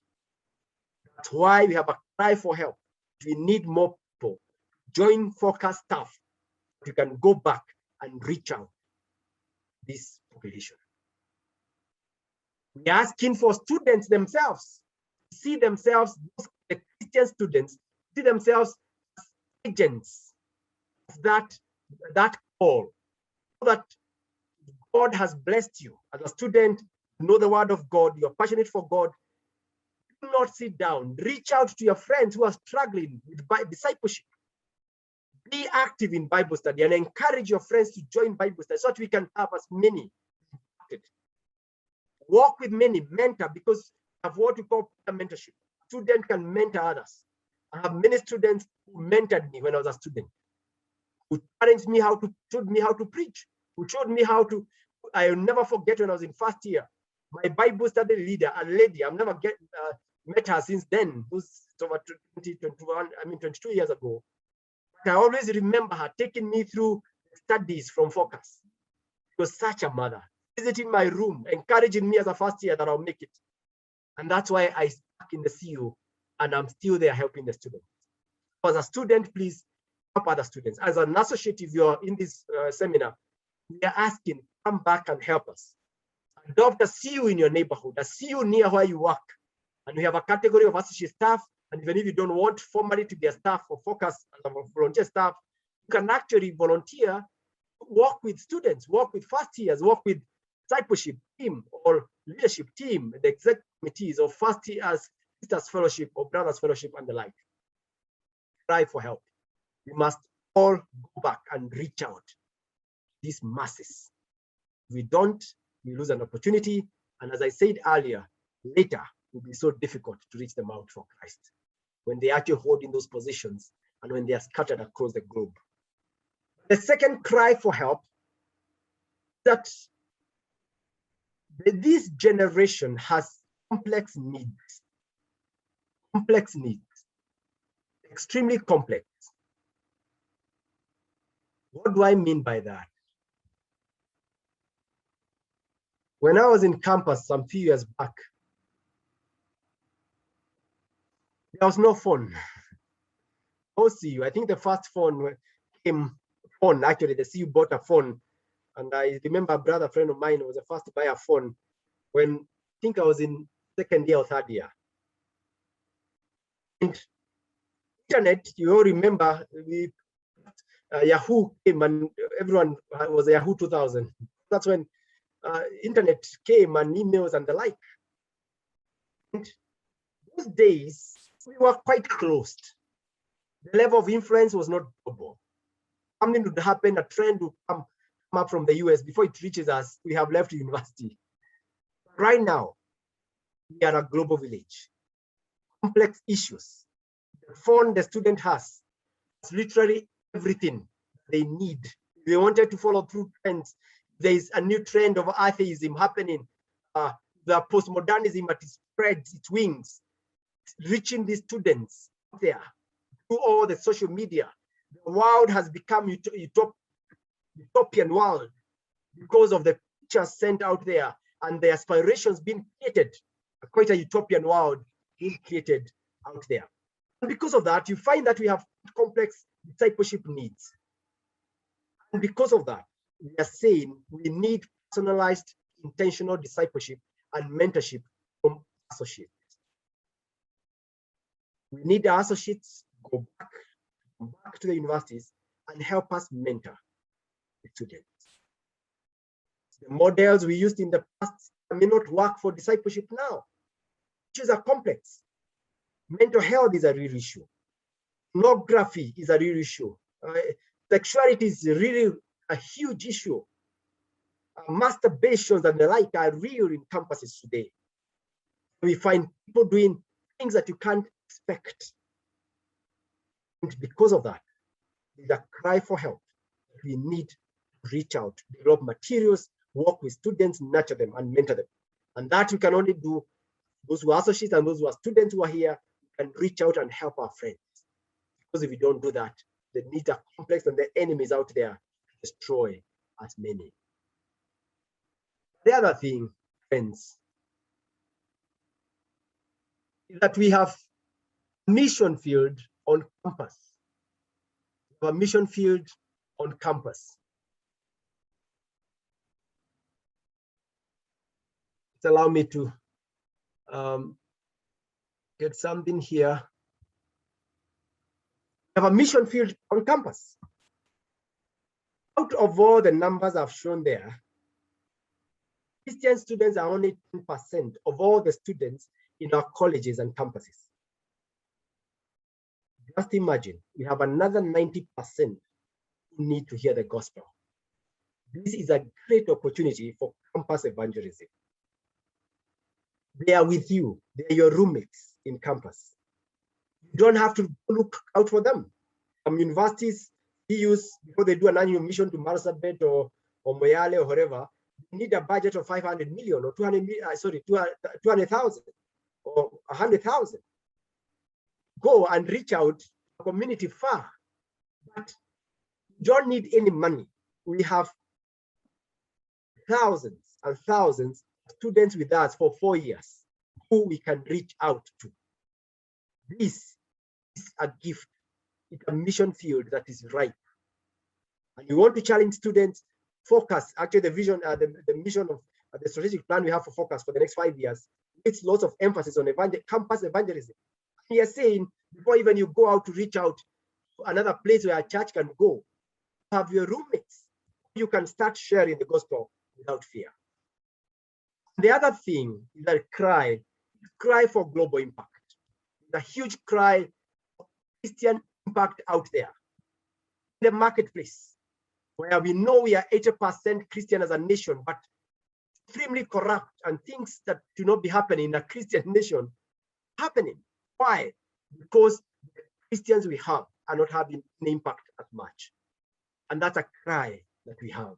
That's why we have a cry for help. We need more people. Join Focus staff. You can go back and reach out this population. We're asking for students themselves, see themselves, the Christian students, see themselves as agents of that call, so that God has blessed you as a student. Know the word of God, you're passionate for God. Do not sit down. Reach out to your friends who are struggling with discipleship. Be active in Bible study and encourage your friends to join Bible study so that we can have as many. Walk with many, mentor, because of what we call mentorship. Student can mentor others. I have many students who mentored me when I was a student, who challenged me showed me how to preach, who showed me how to. I'll never forget when I was in first year, my Bible study leader, a lady, I've never met her since then, who's over 22 years ago. But I always remember her taking me through studies from Focus. She was such a mother, visiting my room, encouraging me as a first year that I'll make it. And that's why I stuck in the CU, and I'm still there helping the students. As a student, please help other students. As an associate, if you're in this seminar, we are asking, come back and help us. Adopt a CU in your neighborhood, a CU near where you work. And we have a category of associate staff. And even if you don't want formally to be a staff or Focus as a volunteer staff, you can actually volunteer, work with students, work with first years, work with discipleship team or leadership team, the exec committees of first years, sisters fellowship or brothers fellowship and the like. Cry for help. We must all go back and reach out to these masses. If we don't, we lose an opportunity. And as I said earlier, later it will be so difficult to reach them out for Christ when they actually hold in those positions and when they are scattered across the globe. The second cry for help, that this generation has complex needs, extremely complex. What do I mean by that? When I was in campus some few years back, there was no phone. OCU, I think the first phone actually, the CU bought a phone. And I remember a brother friend of mine was the first to buy a phone when I think I was in second year or third year. And internet, you all remember, Yahoo came and everyone was a Yahoo 2000. That's when internet came and emails and the like. And those days, we were quite closed. The level of influence was not global. Something would happen, a trend would come up from the US. Before it reaches us, we have left university. Right now, we are a global village. Complex issues. The phone the student has is literally everything they need. If they wanted to follow through trends, there is a new trend of atheism happening. The postmodernism that spreads its wings, reaching the students there through all the social media. The world has become utopian world because of the pictures sent out there and the aspirations being created, quite a utopian world being created out there. And because of that, you find that we have complex discipleship needs. And because of that, we are saying we need personalized, intentional discipleship and mentorship from associates. We need our associates to go back to the universities and help us mentor the students. The models we used in the past may not work for discipleship now. Issues are complex. Mental health is a real issue. Pornography is a real issue. Sexuality is really a huge issue. Masturbations and the like are real in campuses today. We find people doing things that you can't expect. And because of that, there's a cry for help. We need to reach out, develop materials, work with students, nurture them, and mentor them. And that we can only do, those who are associates and those who are students who are here, can reach out and help our friends. Because if we don't do that, the needs are complex and the enemies out there destroy as many. The other thing, friends, is that we have a mission field on campus. We have a mission field on campus. Just allow me to get something here. We have a mission field on campus. Out of all the numbers I've shown there, Christian students are only 10% of all the students in our colleges and campuses. Just imagine, we have another 90% who need to hear the gospel. This is a great opportunity for campus evangelism. They are with you. They are your roommates in campus. You don't have to look out for them. Some universities, before they do an annual mission to Marsabit or Moyale or wherever, they need a budget of 500 million or 200,000 or 100,000. Go and reach out to a community far. But you don't need any money. We have thousands and thousands of students with us for 4 years who we can reach out to. This is a gift. It's a mission field that is ripe. And you want to challenge students, focus. Actually, the vision, the mission of the strategic plan we have for focus for the next 5 years, it's lots of emphasis on campus evangelism. We are saying, before even you go out to reach out to another place where a church can go, have your roommates. You can start sharing the gospel without fear. The other thing is that cry for global impact. The huge cry for Christian impact out there in the marketplace, where we know we are 80% Christian as a nation, but extremely corrupt and things that do not be happening in a Christian nation happening. Why? Because the Christians we have are not having an impact as much. And that's a cry that we have.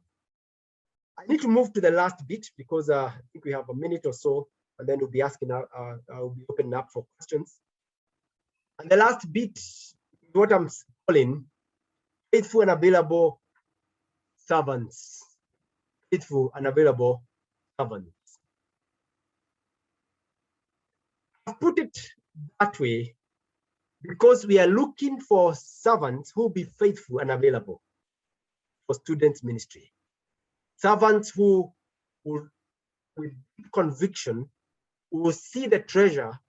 I need to move to the last bit because I think we have a minute or so, and then we'll be asking, I'll be opening up for questions. And the last bit is what I'm calling faithful and available servants. Faithful and available servants. I've put it that way because we are looking for servants who will be faithful and available for students' ministry. Servants who will, with conviction, we will see the treasure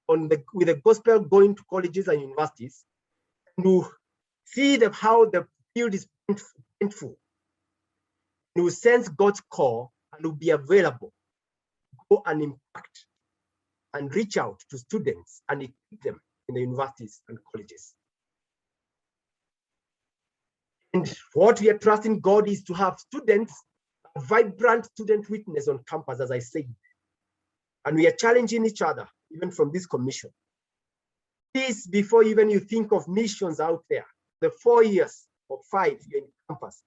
with the gospel going to colleges and universities, and we'll see how the field is painful. And we'll sense God's call and will be available to go and impact and reach out to students and equip them in the universities and colleges. And what we are trusting God is to have students, a vibrant student witness on campus, as I said. And we are challenging each other, even from this commission. Please, before even you think of missions out there, the 4 years or 5 you're in campus,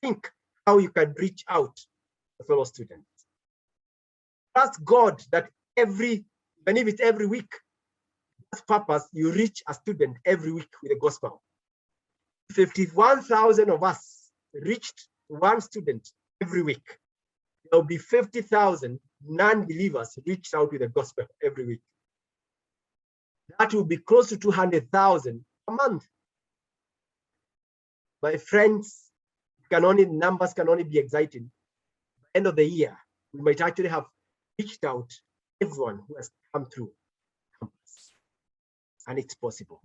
think how you can reach out to fellow students. Trust God that even if it's every week, that's purpose, you reach a student every week with the gospel. 51,000 of us reached one student every week. There will be 50,000 non-believers reached out with the gospel every week. That will be close to 200,000 a month. My friends, numbers can only be exciting. By the end of the year, we might actually have reached out everyone who has come through campus, and it's possible.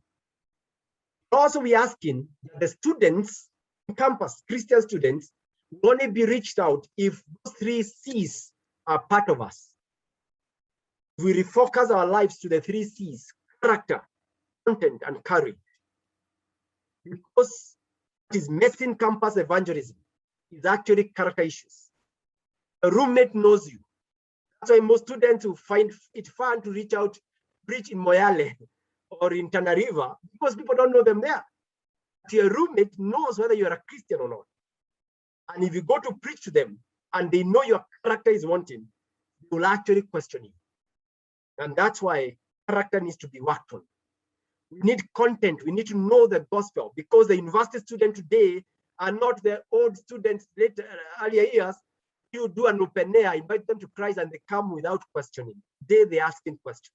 Also, we're asking that the students on campus, Christian students, will only be reached out if those 3 C's are part of us. We refocus our lives to the 3 C's: character, content, and courage. Because what is missing campus evangelism is actually character issues. A roommate knows you. That's why most students will find it fun to preach in Moyale or in Tana River, because people don't know them there. But your roommate knows whether you're a Christian or not. And if you go to preach to them and they know your character is wanting, they will actually question you. And that's why character needs to be worked on. We need content. We need to know the gospel, because the university students today are not the old students earlier years. You do an open air, invite them to Christ, and they come without questioning. They're asking questions.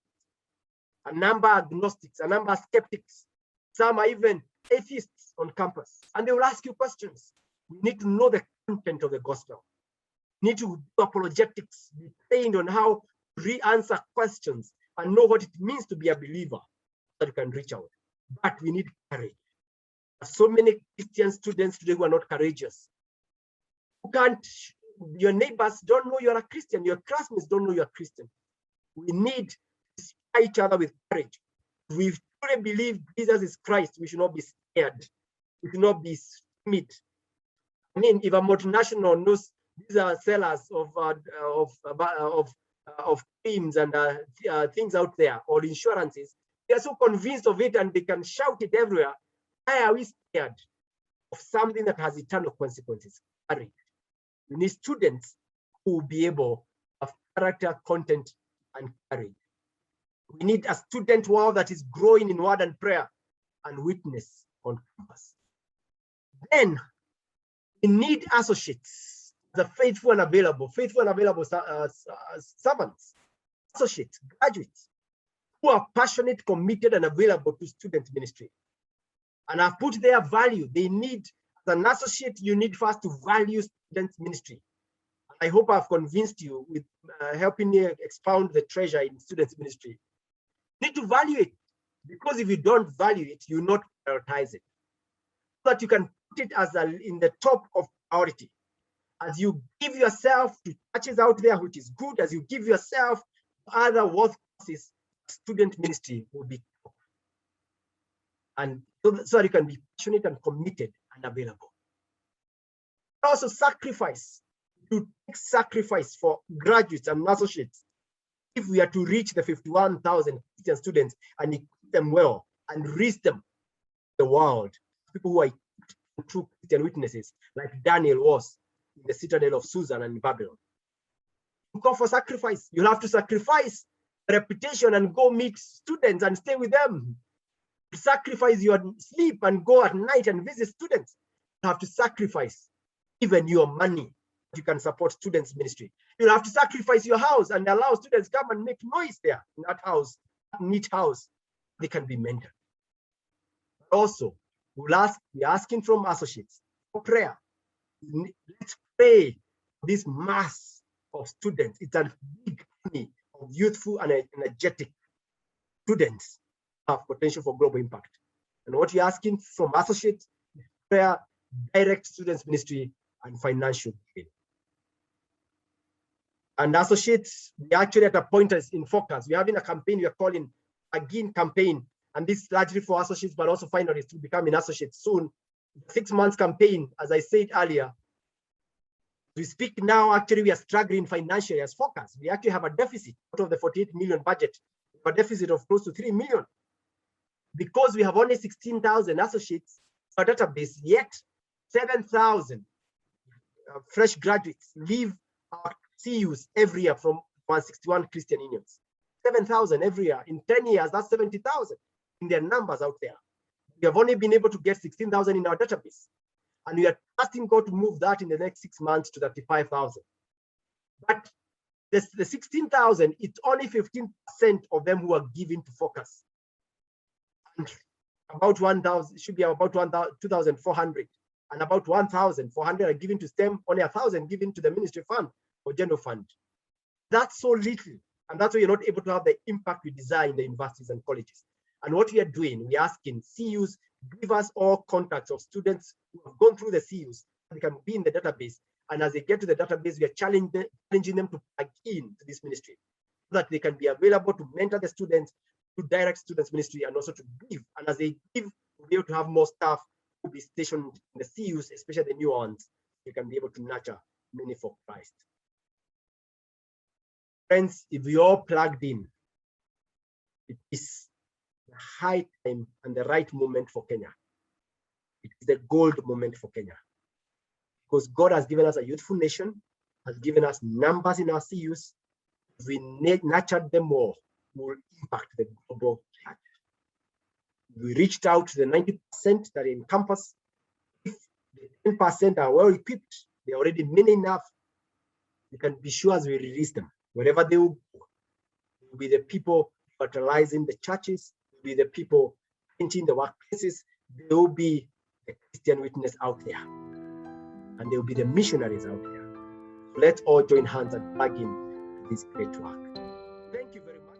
A number are agnostics, a number are skeptics. Some are even atheists on campus, and they will ask you questions. We need to know the content of the gospel. We need to do apologetics, be trained on how to answer questions and know what it means to be a believer, so that you can reach out. But we need courage. So many Christian students today who are not courageous. Your neighbors don't know you're a Christian. Your classmates don't know you're a Christian. We need to inspire each other with courage. If we truly believe Jesus is Christ, we should not be scared. We should not be timid. I mean, if a multinational knows these are sellers of creams and things out there, or insurances, they are so convinced of it and they can shout it everywhere. Why are we scared of something that has eternal consequences? Courage. We need students who will be able to have character, content, and courage. We need a student world that is growing in word and prayer and witness on campus. Then we need associates, the faithful and available servants, associates, graduates, who are passionate, committed, and available to student ministry. And I've put their value. They need, as an associate, you need first to value student ministry. I hope I've convinced you with helping me expound the treasure in students ministry. You need to value it, because if you don't value it, you not prioritize it, so that you can put it as in the top of priority. As you give yourself to churches out there, which is good, as you give yourself to other worth causes, student ministry will be top. And so that you can be passionate and committed and available. Also sacrifice. To take sacrifice for graduates and associates if we are to reach the 51,000 Christian students and equip them well and reach them the world. People who are true Christian witnesses, like Daniel was in the citadel of Susan and Babylon. You call for sacrifice. You'll have to sacrifice reputation and go meet students and stay with them. Sacrifice your sleep and go at night and visit students. You have to sacrifice even your money. You can support students ministry. You'll have to sacrifice your house and allow students come and make noise there in that house, that neat house. They can be mentored. Also, we're asking from associates for prayer. Let's pray for this mass of students. It's a big army of youthful and energetic students have potential for global impact. And what you're asking from associate, prayer, direct students ministry, and financial gain. And associates, we actually at a point in focus. We're having a campaign we are calling Again campaign, and this is largely for associates, but also finalists to become an associate soon. 6 months campaign, as I said earlier. We speak now, actually, we are struggling financially as focus. We actually have a deficit out of the 48 million budget, a deficit of close to 3 million. Because we have only 16,000 associates, our database, yet 7,000 fresh graduates leave our CUs every year from 161 Christian unions. 7,000 every year. In 10 years, that's 70,000 in their numbers out there. We have only been able to get 16,000 in our database. And we are asking God to move that in the next 6 months to 35,000. But the 16,000, it's only 15% of them who are given to focus. And about 1,000, should be about 2,400. And about 1,400 are given to STEM, only 1,000 given to the ministry fund or general fund. That's so little. And that's why you're not able to have the impact we desire in the universities and colleges. And what we are doing, we're asking CUs, give us all contacts of students who have gone through the CUs. They can be in the database. And as they get to the database, we are challenging them to plug in to this ministry so that they can be available to mentor the students, to direct students ministry, and also to give. And as they give, we'll be able to have more staff who will be stationed in the CUs, especially the new ones. They can be able to nurture many for Christ. Friends, if we all plugged in, it is the high time and the right moment for Kenya. It is the gold moment for Kenya. Because God has given us a youthful nation, has given us numbers in our CUs. If we nurtured them more, we will impact the global church. We reached out to the 90% that are in campus. If the 10% are well equipped, they're already many enough, you can be sure as we release them, wherever they will go, they will be the people fertilizing the churches, will be the people painting the workplaces, they will be the Christian witness out there, and they will be the missionaries out there. So let's all join hands and plug in this great work. Thank you very much.